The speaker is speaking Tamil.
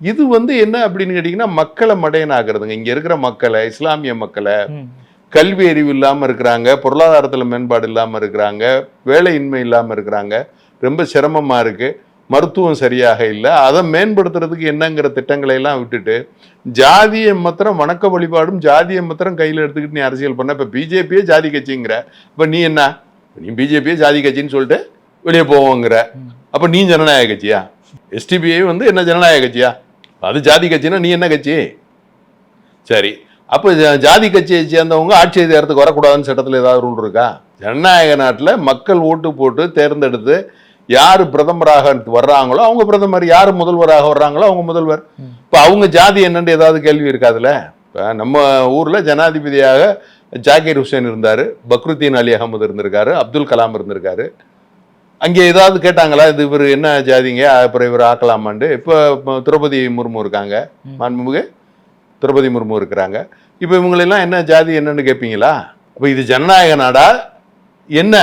இது என்ன அப்படின்னு கேட்டீங்கன்னா மக்களை மடையன் ஆக்குறதுங்க. இங்க இருக்கிற மக்களை, இஸ்லாமிய மக்களை, கல்வி அறிவு இல்லாம இருக்கிறாங்க, பொருளாதாரத்துல மேம்பாடு இல்லாம இருக்கிறாங்க, வேலையின்மை இல்லாம இருக்கிறாங்க, ரொம்ப சிரமமா இருக்கு, மருத்துவம் சரியாக இல்லை, அதை மேம்படுத்துறதுக்கு என்னங்கிற திட்டங்களை எல்லாம் விட்டுட்டு ஜாதிய மாத்திரம் வணக்க வழிபாடும் ஜாதிய மாத்திரம் கையில் எடுத்துக்கிட்டு நீ அரசியல் பண்ண. இப்போ பிஜேபியே ஜாதி கட்சிங்கிற, இப்போ நீ என்ன, நீ பிஜேபியே ஜாதி கட்சின்னு சொல்லிட்டு வெளியே போவோங்கிற, அப்போ நீ ஜனநாயக கட்சியா? எஸ்டிபிஐ என்ன ஜனநாயக கட்சியா? அது ஜாதி கட்சின்னா நீ என்ன கட்சி? சரி, அப்போ ஜாதி கட்சியை சேர்ந்தவங்க ஆட்சி அதிகாரத்துக்கு வரக்கூடாதுன்னு சட்டத்தில் ஏதாவது ரூல் இருக்கா? ஜனநாயக நாட்டில் மக்கள் ஓட்டு போட்டு தேர்ந்தெடுத்து யாரு பிரதமராக வர்றாங்களோ அவங்க பிரதமர், யாரு முதல்வராக வர்றாங்களோ அவங்க முதல்வர். இப்போ அவங்க ஜாதி என்னன்னு ஏதாவது கேள்வி இருக்காதுல்ல? இப்போ நம்ம ஊர்ல ஜனாதிபதியாக ஜாகிர் ஹுசேன் இருந்தாரு, பக்ருத்தீன் அலி அகமது இருந்திருக்காரு, அப்துல் கலாம் இருந்திருக்காரு. அங்கே ஏதாவது கேட்டாங்களா இது இவர் என்ன ஜாதிங்க, அப்புறம் இவர் ஆக்கலாமாண்டு? இப்போ திரௌபதி முர்மு இருக்காங்க, மாண்புமிகு திரௌபதி முர்மு இருக்கிறாங்க. இப்போ இவங்களெல்லாம் என்ன ஜாதி என்னன்னு கேட்பீங்களா? இப்போ இது ஜனநாயக நாடா என்ன?